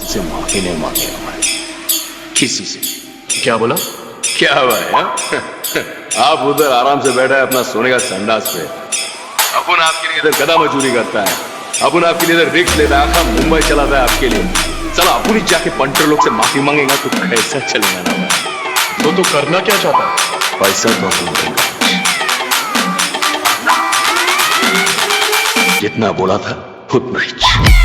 मुझसे माफी नहीं मांगेगा मैं किसी से। क्या बोला? क्या भाई हाँ? आप उधर आराम से बैठा है अपना सोने का संडास पे, अपन आपके लिए इधर गधा मजदूरी करता है, अपन आपके लिए इधर रिक्स लेता है, आखा मुंबई चलाता है आपके लिए। चलो अपन ही जाके पंटर लोग से माफी मांगेगा तो कैसा चलेगा ना भाई? तो करना क्या चाहता है? पैसा तो अपन देगा जितना बोला था उतना ही।